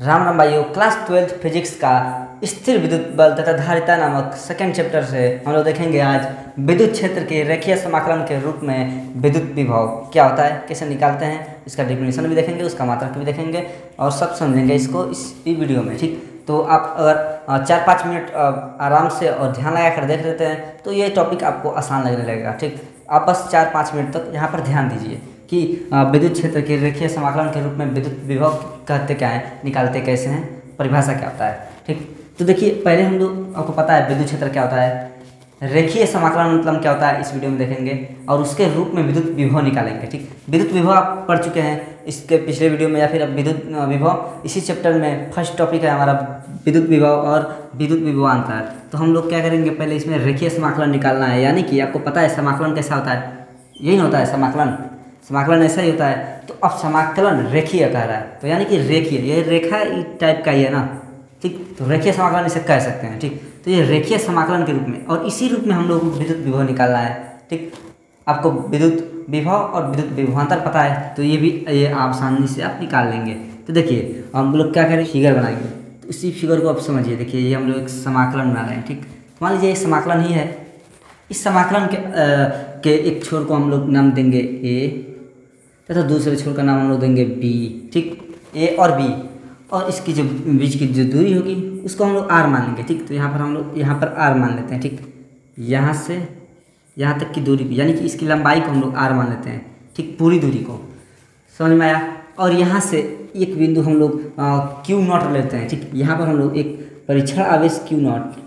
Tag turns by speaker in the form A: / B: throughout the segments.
A: राम राम भाइयों, class 12th physics का स्थिर विद्युत बल तथा धारिता नामक सेकेंड चैप्टर से हम लोग देखेंगे आज विद्युत क्षेत्र के रेखीय समाकलन के रूप में विद्युत विभव क्या होता है, कैसे निकालते हैं, इसका डेफिनेशन भी देखेंगे, उसका मात्रक भी देखेंगे और सब समझेंगे इसको इस वीडियो में। ठीक, तो आप अगर 4-5 मिनट आराम से और ध्यान लगा कर देख लेते हैं तो ये टॉपिक आपको आसान लगने लगेगा। ठीक, आप बस 4-5 मिनट तक यहाँ पर ध्यान दीजिए कि विद्युत क्षेत्र के रेखीय समाकलन के रूप में विद्युत विभव कहते क्या है, निकालते कैसे हैं, परिभाषा क्या होता है। ठीक, तो देखिए पहले हम लोग, आपको पता है विद्युत क्षेत्र क्या होता है, रेखीय समाकलन मतलब क्या होता है इस वीडियो में देखेंगे और उसके रूप में विद्युत विभव निकालेंगे। ठीक, विद्युत विभव आप पढ़ चुके हैं इसके पिछले वीडियो में या फिर अब विद्युत विभव इसी चैप्टर में फर्स्ट टॉपिक है हमारा विद्युत विभव और विद्युत विभवांतर। तो हम लोग क्या करेंगे, पहले इसमें रेखीय समाकलन निकालना है, यानी कि आपको पता है समाकलन कैसा होता है, यही होता है समाकलन, समाकलन ऐसा ही होता है। तो अब समाकलन रेखीय कह रहा है तो यानी कि रेखीय, ये रेखा टाइप का ही है ना। ठीक, तो रेखीय समाकलन इसे कह सकते हैं। ठीक, तो ये रेखीय समाकलन के रूप में और इसी रूप में हम लोग को विद्युत विभव निकालना है। ठीक, आपको विद्युत विभव और विद्युत विभवांतर पता है तो ये आप आसानी से आप निकाल लेंगे। तो देखिए हम लोग क्या करें, फिगर बनाएंगे। तो इसी फिगर को आप समझिए, देखिए ये हम लोग एक समाकलन बना रहे हैं। ठीक, मान लीजिए ये समाकलन ही है, इस समाकलन के एक छोर को हम लोग नाम देंगे ए तथा दूसरे छोर का नाम हम लोग देंगे बी। ठीक, ए और बी, और इसकी जो बीच की जो दूरी होगी उसको हम लोग आर मान लेंगे। ठीक, तो यहाँ पर हम लोग यहाँ पर आर मान लेते हैं। ठीक, यहाँ से यहाँ तक की दूरी यानी कि इसकी लंबाई को हम लोग आर मान लेते हैं। ठीक, पूरी दूरी को, समझ में आया। और यहाँ से एक बिंदु हम लोग क्यू नॉट लेते हैं। ठीक, यहाँ पर हम लोग एक परीक्षण आवेश क्यू नॉट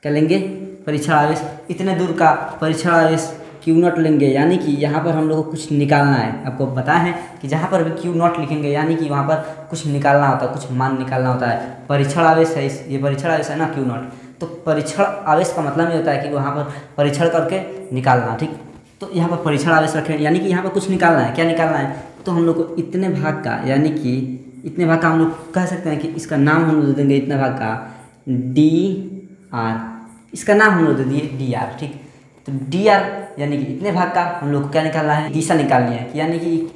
A: क्या लेंगे, परीक्षण आवेश, इतने दूर का परीक्षण आवेश क्यू नॉट लेंगे, यानी कि यहाँ पर हम लोग को कुछ निकालना है। आपको पता है कि जहाँ पर भी क्यू नॉट लिखेंगे यानी कि वहाँ पर कुछ निकालना होता है, कुछ मान निकालना होता है। परीक्षण आवेश है, ये परीक्षण आवेश है ना क्यू नॉट, तो परीक्षण आवेश का मतलब ये होता है कि वहाँ पर परीक्षण करके निकालना। ठीक, तो यहाँ पर परीक्षण आवेश रखें यानी कि यहाँ पर कुछ निकालना है। क्या निकालना है, तो हम लोग को इतने भाग का, यानी कि इतने भाग का हम लोग कह सकते हैं कि इसका नाम हम लोग दे देंगे इतने भाग का डी आर, इसका नाम हम लोग दे दिए डी आर। ठीक, तो डी आर यानी कि इतने भाग का हम लोग को क्या निकालना है, दिशा निकालनी है, यानी कि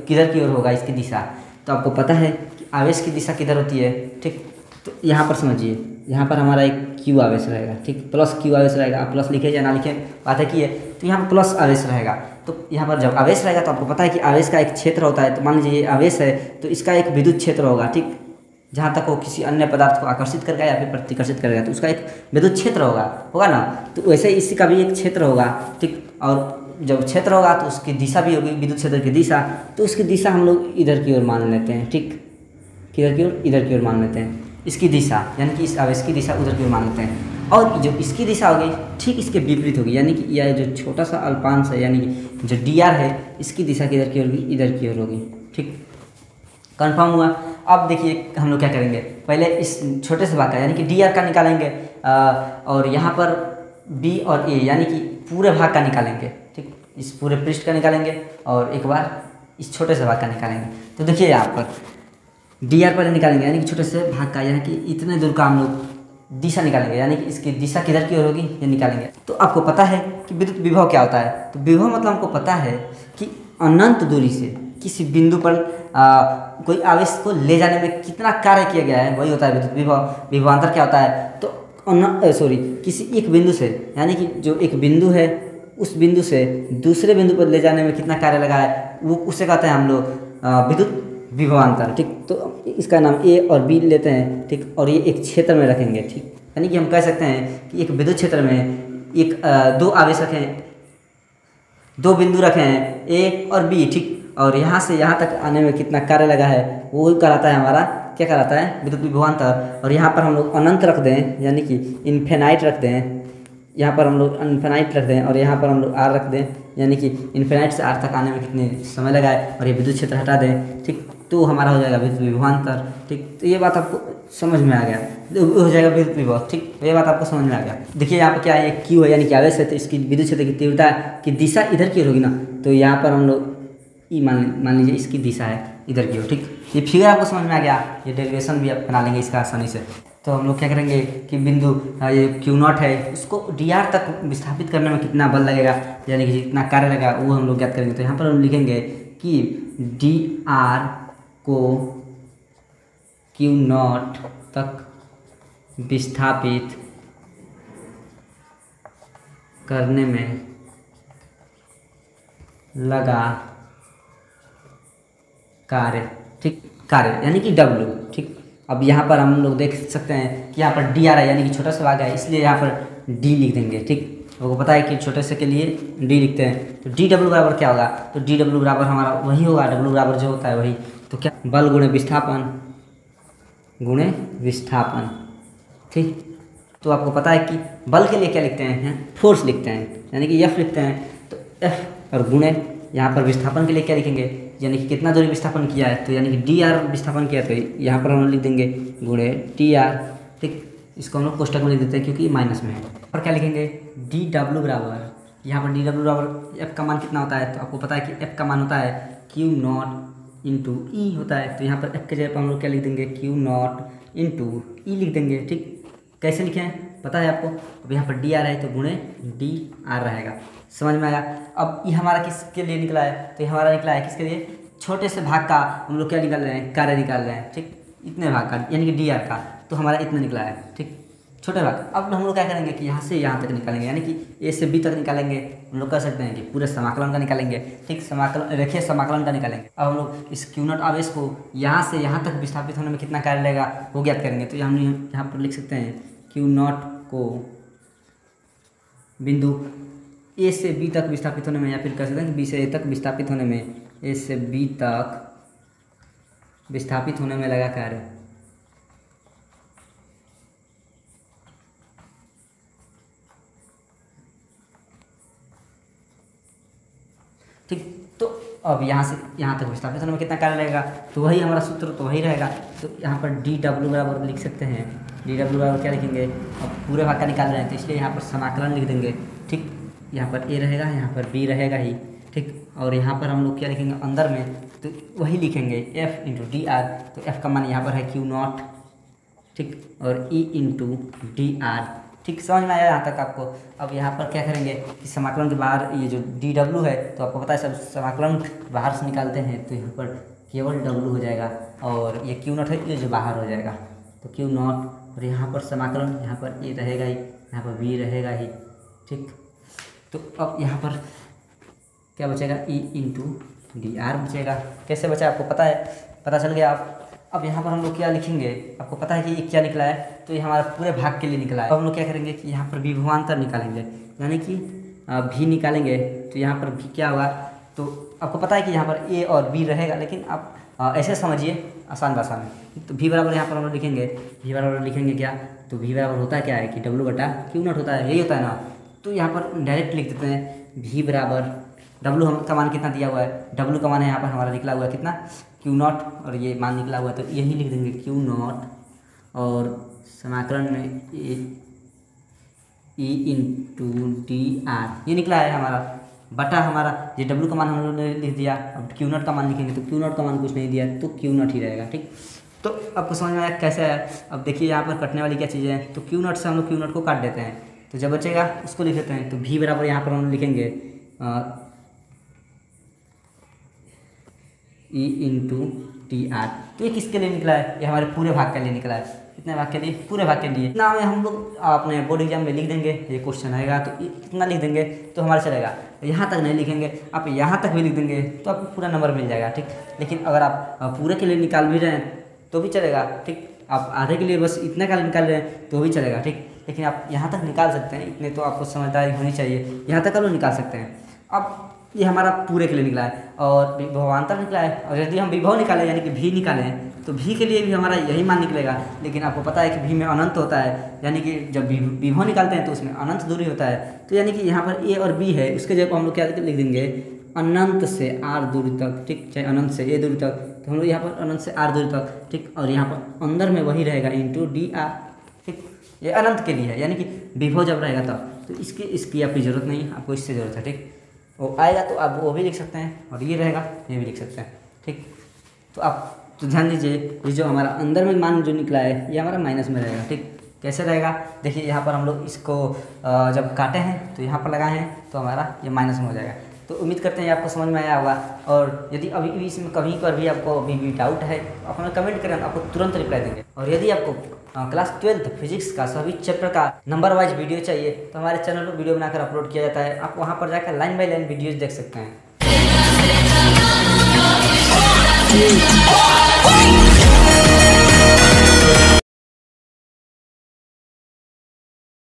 A: किधर की ओर होगा इसकी दिशा। तो आपको पता है कि आवेश की दिशा किधर होती है। ठीक, तो यहाँ पर समझिए, यहाँ पर हमारा एक क्यू आवेश रहेगा। ठीक, प्लस क्यू आवेश रहेगा, आप प्लस लिखे या ना लिखे बात है कि है, तो यहाँ पर प्लस आवेश रहेगा। तो यहाँ पर जब आवेश रहेगा तो आपको पता है कि आवेश का एक क्षेत्र होता है। तो मान लीजिए ये आवेश है तो इसका एक विद्युत क्षेत्र होगा। ठीक, जहाँ तक वो किसी अन्य पदार्थ को आकर्षित करेगा या फिर प्रतिकर्षित करेगा तो उसका एक विद्युत क्षेत्र होगा ना। तो वैसे ही इसी का भी एक क्षेत्र होगा। ठीक, और जब क्षेत्र होगा तो उसकी दिशा भी होगी, विद्युत क्षेत्र की दिशा, तो उसकी दिशा हम लोग इधर की ओर मान लेते हैं। ठीक, किधर की ओर, इधर की ओर मान लेते हैं इसकी दिशा, यानी कि इस आवेश की दिशा उधर की ओर मान लेते हैं। और जो इसकी दिशा होगी ठीक इसके विपरीत होगी, यानी कि यह जो छोटा सा अल्पांश है यानी कि जो डी आर है इसकी दिशा किधर की ओर होगी, इधर की ओर होगी। ठीक, कंफर्म हुआ। अब देखिए हम लोग क्या करेंगे, पहले इस छोटे से भाग का यानी कि डी आर का निकालेंगे और यहाँ पर बी और ए यानी कि पूरे भाग का निकालेंगे। ठीक, इस पूरे पृष्ठ का निकालेंगे और एक बार इस छोटे से भाग का निकालेंगे। तो देखिए यहाँ पर डी आर पहले निकालेंगे यानी कि छोटे से भाग का, यानी कि इतने दूर का हम लोग दिशा निकालेंगे, यानी कि इसकी दिशा किधर की ओर होगी ये निकालेंगे। तो आपको पता है कि विद्युत विभव क्या होता है, तो विभव मतलब हमको पता है कि अनंत दूरी से किसी बिंदु पर कोई आवेश को ले जाने में कितना कार्य किया गया है, वही होता है विद्युत विभव। विभवांतर क्या होता है, तो किसी एक बिंदु से, यानी कि जो एक बिंदु है उस बिंदु से दूसरे बिंदु पर ले जाने में कितना कार्य लगा है वो उसे कहते हैं हम लोग विद्युत विभवांतर। ठीक, तो इसका नाम ए और बी लेते हैं। ठीक, और ये एक क्षेत्र में रखेंगे। ठीक, यानी कि हम कह सकते हैं कि एक विद्युत क्षेत्र में एक दो आवेश रखें, दो बिंदु रखे हैं ए और बी। ठीक, और यहाँ से यहाँ तक आने में कितना कार्य लगा है वो कहलाता है हमारा, क्या कहलाता है, विद्युत विभवांतर। और यहाँ पर हम लोग अनंत रख दें यानी कि इन्फिनाइट रख दें, यहाँ पर हम लोग इन्फिनाइट रख दें और यहाँ पर हम लोग आर रख दें, यानी कि इन्फिनाइट से आर तक आने में कितने समय लगा है, और ये विद्युत क्षेत्र हटा दें। ठीक, तो हमारा हो जाएगा विद्युत विभवांतर। ठीक, तो ये बात आपको समझ में आ गया, हो जाएगा विद्युत विभव। ठीक, तो ये बात आपको समझ में आ गया। देखिए यहाँ पर क्या है, क्यू है यानी कि आवेश है, तो इसकी विद्युत क्षेत्र की तीव्रता की दिशा इधर की ओर होगी ना, तो यहाँ पर हम लोग ई मान लीजिए इसकी दिशा है इधर की ओर। ठीक, ये फिगर आपको समझ में आ गया, ये डेरिवेशन भी आप बना लेंगे इसका आसानी से। तो हम लोग क्या करेंगे कि बिंदु ये क्यू नॉट है उसको डी आर तक विस्थापित करने में कितना बल लगेगा, यानी कि जितना कार्य लगेगा वो हम लोग ज्ञात करेंगे। तो यहाँ पर हम लिखेंगे कि डी आर को क्यू नॉट तक विस्थापित करने में लगा कार्य, ठीक, कार्य यानी कि W, ठीक। अब यहाँ पर हम लोग देख सकते हैं कि यहाँ पर डी आ रहा है यानी कि छोटा सा भाग है, इसलिए यहाँ पर डी लिख देंगे, ठीक। आपको पता है कि छोटे से के लिए डी लिखते हैं, तो डी डब्ल्यू बराबर क्या होगा, तो डी डब्ल्यू बराबर हमारा वही होगा, डब्ल्यू बराबर जो होता है वही, तो क्या बल गुणे विस्थापन गुणे विस्थापन, ठीक। तो आपको पता है कि बल के लिए क्या लिखते हैं, फोर्स लिखते हैं यानी कि एफ लिखते हैं, तो एफ और गुणे यहाँ पर विस्थापन के लिए क्या लिखेंगे, यानी कि कितना दूरी विस्थापन किया है, तो यानी कि डी आर विस्थापन किया, तो यहाँ पर हम लिख देंगे गुणे टी आर, ठीक। इसको हम लोग कोष्टक में लिख देते हैं क्योंकि माइनस में है। और क्या लिखेंगे, डी डब्ल्यू बराबर, यहाँ पर डी डब्ल्यू बराबर एफ का मान कितना होता है, तो आपको पता है कि एफ का मान होता है क्यू नॉट इंटू ई होता है, तो यहाँ पर एफ के जगह पर हम लोग क्या लिख देंगे, क्यू नॉट इंटू ई लिख देंगे, ठीक। कैसे लिखें पता है आपको, अब यहाँ पर डी आर है तो गुणे डी आर रहेगा, समझ में आया। अब ये हमारा किसके लिए निकला है, तो ये हमारा निकला है किसके लिए, छोटे से भाग का हम लोग क्या निकाल रहे हैं, कार्य निकाल रहे हैं, ठीक। इतने भाग का यानी कि डी आर का, तो हमारा इतना निकला है, ठीक, छोटे भाग। अब हम लोग क्या करेंगे कि यहाँ से यहाँ तक निकालेंगे, यानी कि ए से बी तक निकालेंगे, हम लोग कर सकते हैं कि पूरे समाकलन का निकालेंगे, ठीक, समाकलन रेखीय समाकलन का निकालेंगे। अब हम लोग इस क्यू नॉट आवेश को यहाँ से यहाँ तक विस्थापित होने में कितना कार्य लगेगा वो ज्ञात करेंगे, तो हम यहाँ पर लिख सकते हैं क्यू नॉट को बिंदु ए से बी तक विस्थापित होने में, या फिर कह सकते हैं कि बी से ए तक विस्थापित होने में, ए से बी तक विस्थापित होने में लगा कार्य, ठीक। तो अब यहाँ से यहाँ तक विस्थापित होने में कितना कार्य लगेगा, तो वही हमारा सूत्र तो वही रहेगा, तो यहाँ पर डी डब्ल्यू बराबर लिख सकते हैं, डी डब्ल्यू बराबर क्या लिखेंगे, अब पूरे भाग का निकाल रहे हैं तो इसलिए यहाँ पर समाकलन लिख देंगे, ठीक। यहाँ पर ए रहेगा, यहाँ पर बी रहेगा ही, ठीक। और यहाँ पर हम लोग क्या लिखेंगे अंदर में, तो वही लिखेंगे एफ इंटू डी आर, तो एफ का मान यहाँ पर है क्यू नॉट, ठीक, और ई इंटू डी आर, ठीक। समझ में आया यहाँ तक आपको। अब यहाँ पर क्या करेंगे कि समाकलन के बाहर ये जो डी डब्ल्यू है, तो आपको पता है सब समाकलन बाहर से निकालते हैं, तो यहाँ पर केवल डब्ल्यू हो जाएगा, और ये क्यू नॉट है ये जो बाहर हो जाएगा, तो क्यू नॉट, और यहाँ पर समाकलन, यहाँ पर ए रहेगा ही, यहाँ पर बी रहेगा ही, ठीक। तो अब यहाँ पर क्या बचेगा, ई इंटू डी आर बचेगा। कैसे बचा आपको पता है, पता चल गया आप। अब यहाँ पर हम लोग क्या लिखेंगे, आपको पता है कि ये क्या निकला है, तो ये हमारा पूरे भाग के लिए निकला है। अब हम लोग क्या करेंगे कि यहाँ पर विभवांतर निकालेंगे, यानी कि भी निकालेंगे, तो यहाँ पर भी क्या होगा, तो आपको पता है कि यहाँ पर ए और बी रहेगा, लेकिन आप ऐसे समझिए आसान भाषा में, तो भी बराबर यहाँ पर हम लोग लिखेंगे, भी बराबर लिखेंगे क्या, तो भी बराबर होता है क्या है कि डब्ल्यू बटा क्यू नॉट होता है, यही होता है ना। तो यहाँ पर डायरेक्ट लिख देते हैं भी बराबर डब्ल्यू हम का मान कितना दिया हुआ है, डब्ल्यू का मान है यहाँ पर हमारा निकला हुआ है कितना, क्यू नॉट, और ये मान निकला हुआ है, तो यही लिख देंगे क्यू नॉट, और समाकलन में ई इंटू डी आर ये निकला है हमारा, बटा हमारा ये डब्ल्यू का मान हम लोगों ने लिख दिया। अब क्यू नॉट का मान लिखेंगे तो क्यू नॉट का मान कुछ नहीं दिया, तो क्यू नॉट ही रहेगा, ठीक। तो आपको समझ में आया कैसे है। अब देखिए यहाँ पर कटने वाली क्या चीज़ें हैं, तो क्यू नॉट से हम लोग क्यू नॉट को काट देते हैं, तो जब बचेगा उसको लिख देते हैं, तो भी बराबर यहाँ पर हम लिखेंगे ई इंटू टी आर। तो ये किसके लिए निकला है, ये हमारे पूरे भाग के लिए निकला है। कितने भाग के लिए, पूरे भाग के लिए। इतना में हम लोग अपने बोर्ड एग्जाम में लिख देंगे, ये क्वेश्चन आएगा तो इतना लिख देंगे तो हमारा चलेगा। यहाँ तक नहीं लिखेंगे, आप यहाँ तक भी लिख देंगे तो आपको पूरा नंबर मिल जाएगा, ठीक। लेकिन अगर आप पूरे के लिए निकाल भी रहे हैं तो भी चलेगा, ठीक। आप आधे के लिए बस इतना का निकाल रहे हैं तो भी चलेगा, ठीक। लेकिन आप यहाँ तक निकाल सकते हैं, इतने तो आपको समझदारी होनी चाहिए, यहाँ तक आप लोग निकाल सकते हैं। अब ये हमारा पूरे के लिए निकला है, और विभवांतर निकला है, और यदि हम विभव निकालें यानी कि भी निकालें तो भी के लिए भी हमारा यही मान निकलेगा। लेकिन आपको पता है कि भी में अनंत होता है, यानी कि जब विभव निकालते हैं तो उसमें अनंत दूरी होता है। तो यानी कि यहाँ पर ए और बी है, उसके जगह हम लोग क्या लिख देंगे, अनंत से आर दूरी तक, ठीक, चाहे अनंत से ए दूरी तक, तो हम लोग यहाँ पर अनंत से आर दूरी तक, ठीक। और यहाँ पर अंदर में वही रहेगा इंटू डी आर, ठीक। ये अनंत के लिए है, यानी कि विभव जब रहेगा तब, तो इसकी आपकी ज़रूरत नहीं, आपको इससे ज़रूरत है, ठीक। वो आएगा तो आप वो भी लिख सकते हैं, और ये रहेगा ये भी लिख सकते हैं, ठीक। तो आप तो ध्यान दीजिए, ये जो हमारा अंदर में मान जो निकला है ये हमारा माइनस में रहेगा, ठीक। कैसे रहेगा, देखिए यहाँ पर हम लोग इसको जब काटे हैं तो यहाँ पर लगाए हैं तो हमारा ये माइनस में हो जाएगा। तो उम्मीद करते हैं आपको समझ में आया होगा। और यदि अभी भी इसमें कहीं पर भी आपको अभी भी डाउट है तो आप हमें कमेंट करें, आपको तुरंत रिप्लाई देंगे। और यदि आपको क्लास 12th फिजिक्स का सभी चैप्टर का नंबर वाइज वीडियो चाहिए तो हमारे चैनल पर वीडियो बनाकर अपलोड किया जाता है, आप वहाँ पर जाकर लाइन बाय लाइन वीडियोज़ देख सकते हैं।